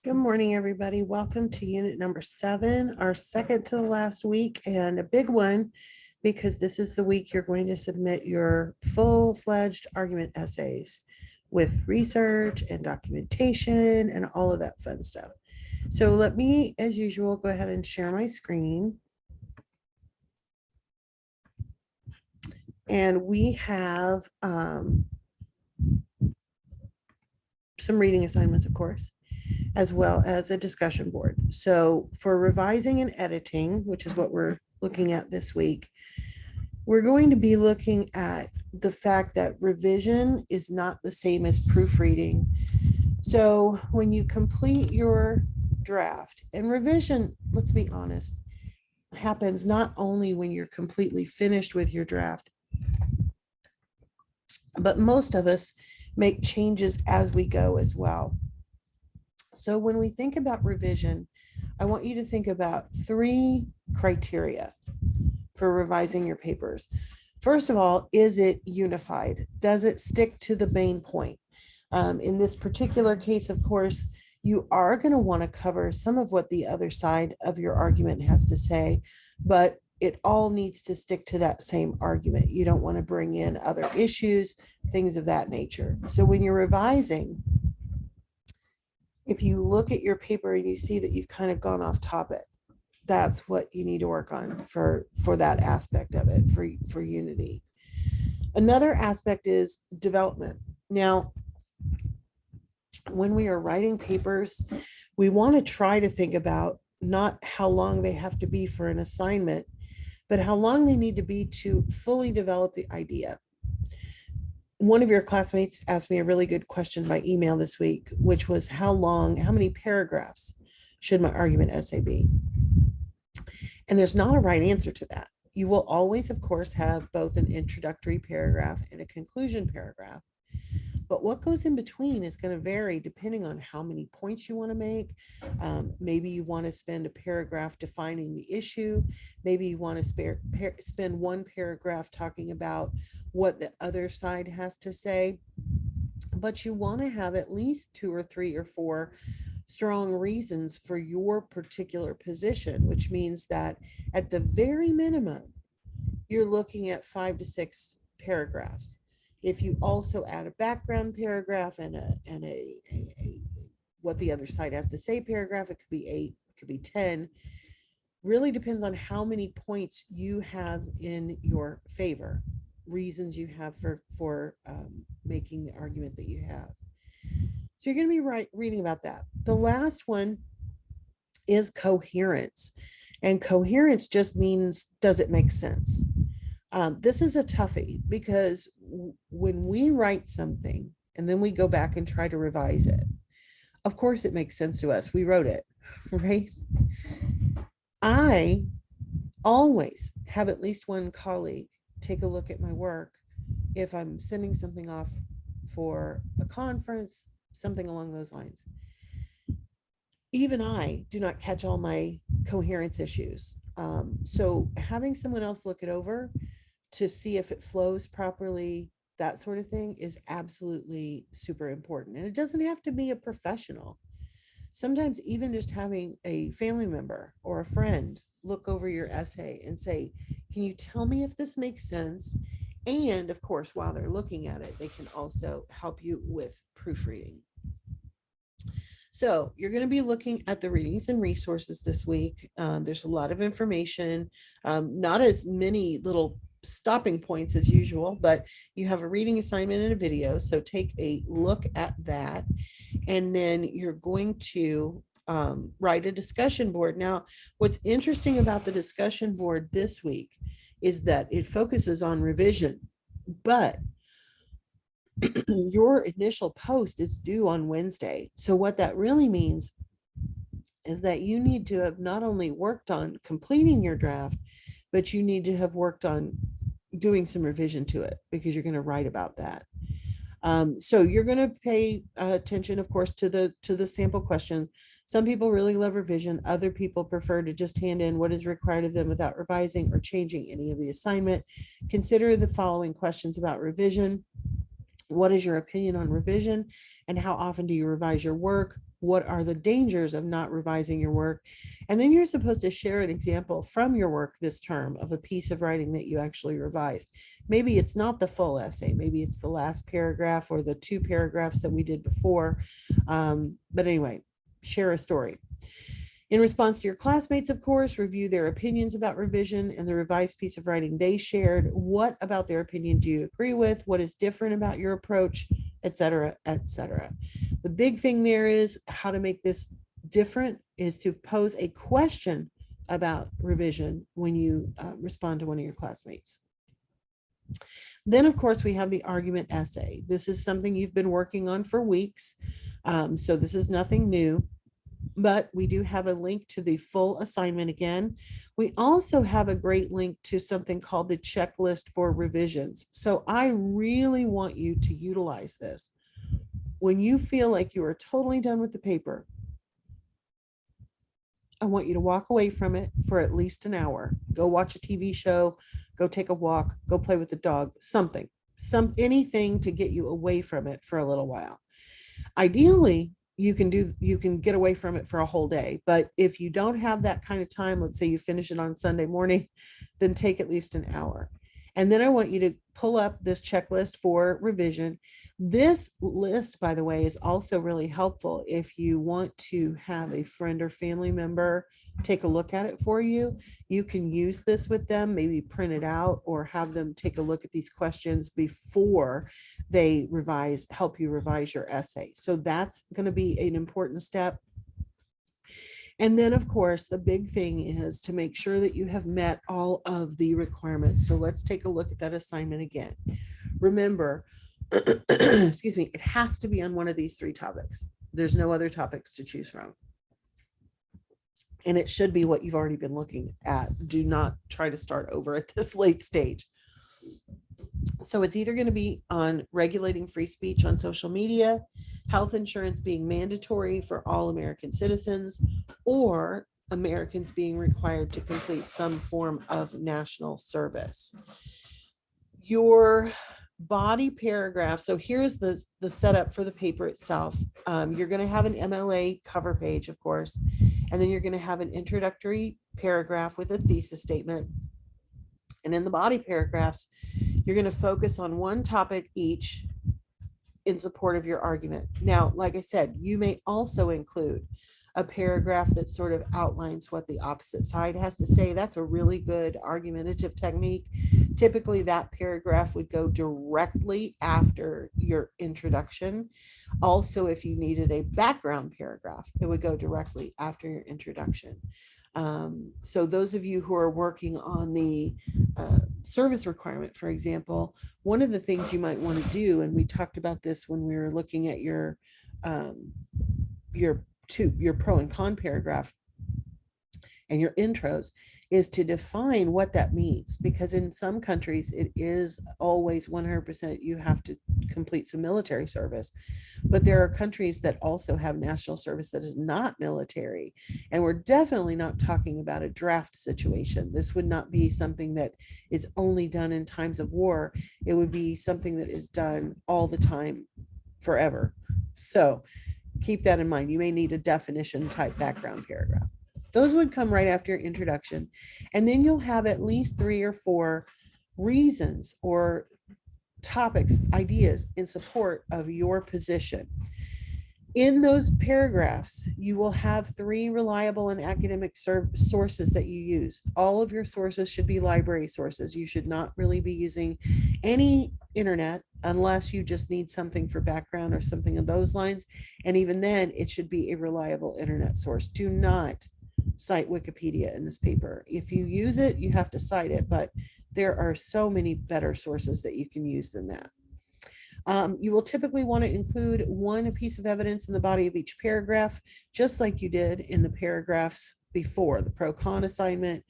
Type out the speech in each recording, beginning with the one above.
Good morning, everybody. Welcome to unit number 7, our second to the last week, and a big one because this is the week you're going to submit your full-fledged argument essays with research and documentation and all of that fun stuff. So let me, as usual, go ahead and share my screen. And we have some reading assignments, of course, as well as a discussion board. So for revising and editing, which is what we're looking at this week, we're going to be looking at the fact that revision is not the same as proofreading. So when you complete your draft, and revision, let's be honest, happens not only when you're completely finished with your draft, but most of us make changes as we go as well. So when we think about revision, I want you to think about 3 criteria for revising your papers. First of all, is it unified? Does it stick to the main point? In this particular case, of course, you are going to want to cover some of what the other side of your argument has to say, but it all needs to stick to that same argument. You don't want to bring in other issues, things of that nature. So when you're revising, if you look at your paper and you see that you've kind of gone off topic, that's what you need to work on for that aspect of it, for unity. Another aspect is development. Now, when we are writing papers, we want to try to think about not how long they have to be for an assignment, but how long they need to be to fully develop the idea. One of your classmates asked me a really good question by email this week, which was how many paragraphs should my argument essay be? And there's not a right answer to that. You will always, of course, have both an introductory paragraph and a conclusion paragraph. But what goes in between is going to vary depending on how many points you want to make. Maybe you want to spend a paragraph defining the issue. Maybe you want to spend one paragraph talking about what the other side has to say. But you want to have at least 2 or 3 or 4 strong reasons for your particular position, which means that at the very minimum, you're looking at 5 to 6 paragraphs. If you also add a background paragraph and a what the other side has to say paragraph, it could be 8, it could be 10. Really depends on how many points you have in your favor, reasons you have for making the argument that you have. So you're going to be reading about that. The last one is coherence. And coherence just means, does it make sense? This is a toughie because when we write something and then we go back and try to revise it, of course it makes sense to us. We wrote it, right? I always have at least one colleague take a look at my work if I'm sending something off for a conference, something along those lines. Even I do not catch all my coherence issues. So having someone else look it over to see if it flows properly, that sort of thing is absolutely super important. And it doesn't have to be a professional. Sometimes even just having a family member or a friend look over your essay and say, can you tell me if this makes sense? And of course, while they're looking at it, they can also help you with proofreading. So you're going to be looking at the readings and resources this week. There's a lot of information, not as many little stopping points as usual, but you have a reading assignment and a video. So take a look at that. And then you're going to write a discussion board. Now, what's interesting about the discussion board this week is that it focuses on revision, but your initial post is due on Wednesday. So what that really means is that you need to have not only worked on completing your draft, but you need to have worked on doing some revision to it because you're going to write about that. So you're going to pay attention, of course, to the sample questions. Some people really love revision. Other people prefer to just hand in what is required of them without revising or changing any of the assignment. Consider the following questions about revision. What is your opinion on revision? and how often do you revise your work? What are the dangers of not revising your work? And then you're supposed to share an example from your work this term of a piece of writing that you actually revised. Maybe it's not the full essay, maybe it's the last paragraph or the 2 paragraphs that we did before. But anyway, share a story. In response to your classmates, of course, review their opinions about revision and the revised piece of writing they shared. What about their opinion do you agree with? What is different about your approach, et cetera, et cetera. The big thing there is how to make this different is to pose a question about revision when you respond to one of your classmates. Then, of course, we have the argument essay. This is something you've been working on for weeks. So this is nothing new, but we do have a link to the full assignment again. We also have a great link to something called the checklist for revisions. So I really want you to utilize this. When you feel like you are totally done with the paper, I want you to walk away from it for at least an hour. Go watch a TV show, go take a walk, go play with the dog, anything to get you away from it for a little while. Ideally, you can get away from it for a whole day. But if you don't have that kind of time, let's say you finish it on Sunday morning, then take at least an hour. And then I want you to pull up this checklist for revision. This list, by the way, is also really helpful if you want to have a friend or family member take a look at it for you. You can use this with them, maybe print it out or have them take a look at these questions before they help you revise your essay. So that's going to be an important step. And then, of course, the big thing is to make sure that you have met all of the requirements. So let's take a look at that assignment again. Remember, excuse me, it has to be on one of these 3 topics. There's no other topics to choose from. And it should be what you've already been looking at. Do not try to start over at this late stage. So it's either going to be on regulating free speech on social media, health insurance being mandatory for all American citizens, or Americans being required to complete some form of national service. Your body paragraph. So here's the setup for the paper itself. You're going to have an MLA cover page, of course, and then you're going to have an introductory paragraph with a thesis statement. And in the body paragraphs, you're going to focus on one topic each in support of your argument. Now, like I said, you may also include a paragraph that sort of outlines what the opposite side has to say. That's a really good argumentative technique. Typically, that paragraph would go directly after your introduction. Also, if you needed a background paragraph, it would go directly after your introduction. So those of you who are working on the service requirement, for example, one of the things you might want to do, and we talked about this when we were looking at your pro and con paragraph and your intros, is to define what that means, because in some countries it is always 100% you have to complete some military service, but there are countries that also have national service that is not military, and we're definitely not talking about a draft situation. This would not be something that is only done in times of war. It would be something that is done all the time, forever. So keep that in mind. You may need a definition type background paragraph. Those would come right after your introduction. And then you'll have at least 3 or 4 reasons or topics, ideas in support of your position. In those paragraphs, you will have 3 reliable and academic sources that you use. All of your sources should be library sources. You should not really be using any internet unless you just need something for background or something of those lines. And even then, it should be a reliable internet source. Do not cite Wikipedia in this paper. If you use it, you have to cite it, but there are so many better sources that you can use than that. You will typically want to include one piece of evidence in the body of each paragraph, just like you did in the paragraphs before, the pro-con assignment.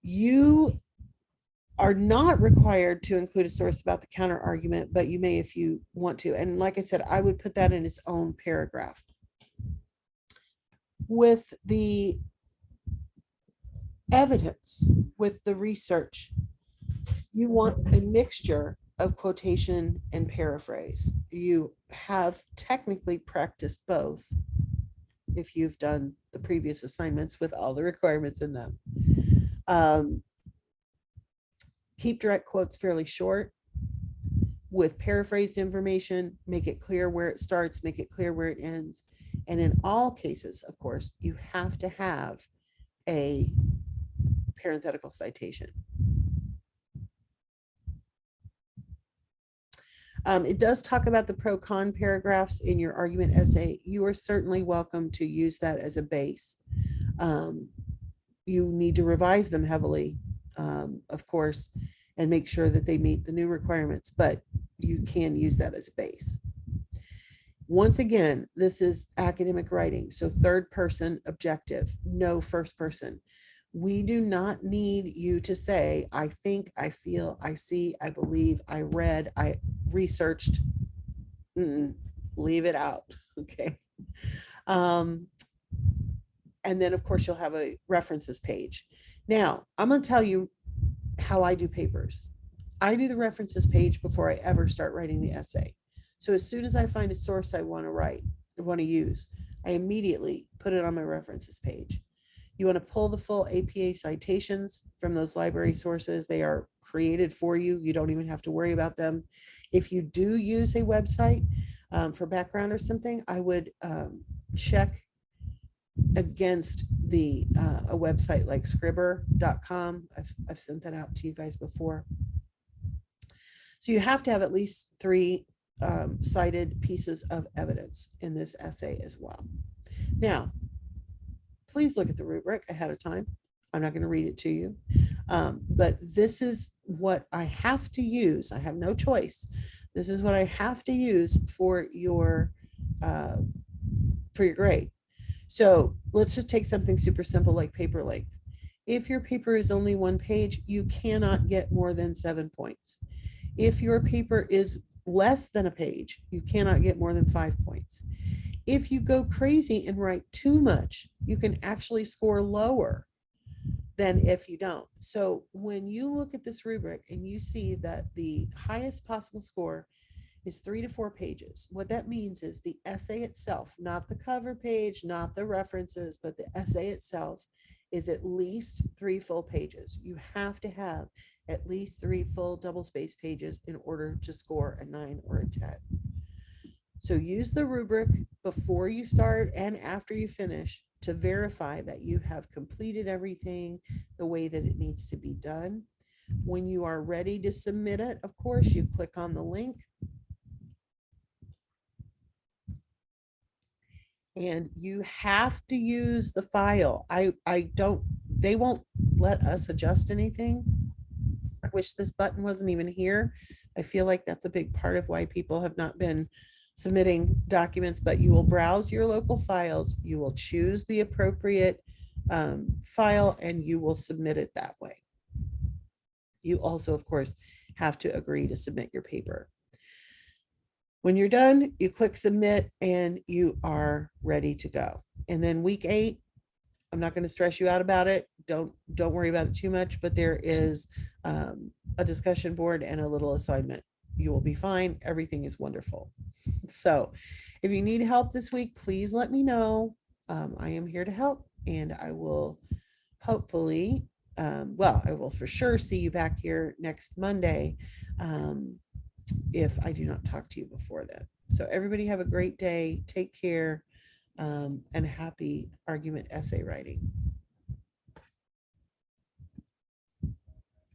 You are not required to include a source about the counter argument, but you may if you want to. And like I said, I would put that in its own paragraph. With the evidence, with the research, you want a mixture of quotation and paraphrase. You have technically practiced both if you've done the previous assignments with all the requirements in them. Um, keep direct quotes fairly short with paraphrased information, make it clear where it starts, make it clear where it ends. And in all cases, of course, you have to have a parenthetical citation. It does talk about the pro-con paragraphs in your argument essay. You are certainly welcome to use that as a base. You need to revise them heavily, of course, and make sure that they meet the new requirements, but you can use that as a base. Once again, this is academic writing, so third person objective, no first person. We do not need you to say, I think, I feel, I see, I believe, I read, I researched. Leave it out. Okay. Um, and then, of course, you'll have a references page. Now, I'm going to tell you how I do papers. I do the references page before I ever start writing the essay. So as soon as I find a source I want to write, I want to use, I immediately put it on my references page. You want to pull the full APA citations from those library sources. They are created for you. You don't even have to worry about them. If you do use a website for background or something, I would check against the a website like scribber.com. I've sent that out to you guys before. So you have to have at least 3 cited pieces of evidence in this essay as well. Now, please look at the rubric ahead of time. I'm not going to read it to you, but this is what I have to use. I have no choice. This is what I have to use for your grade. So let's just take something super simple like paper length. If your paper is only 1 page, you cannot get more than 7 points. If your paper is less than a page, you cannot get more than 5 points. If you go crazy and write too much, you can actually score lower than if you don't. So when you look at this rubric and you see that the highest possible score is 3 to 4 pages, what that means is the essay itself, not the cover page, not the references, but the essay itself is at least 3 full pages. You have to have at least 3 full double space pages in order to score a 9 or a 10. So use the rubric before you start and after you finish to verify that you have completed everything the way that it needs to be done. When you are ready to submit it, of course, you click on the link and you have to use the file. They won't let us adjust anything. I wish this button wasn't even here. I feel like that's a big part of why people have not been submitting documents, but you will browse your local files, you will choose the appropriate file, and you will submit it that way. You also, of course, have to agree to submit your paper. When you're done, you click submit and you are ready to go. And then week 8, I'm not going to stress you out about it. Don't worry about it too much, but there is a discussion board and a little assignment. You will be fine. Everything is wonderful. So if you need help this week, please let me know. I am here to help, and I will hopefully, I will for sure see you back here next Monday if I do not talk to you before then. So everybody have a great day. Take care, and happy argument essay writing.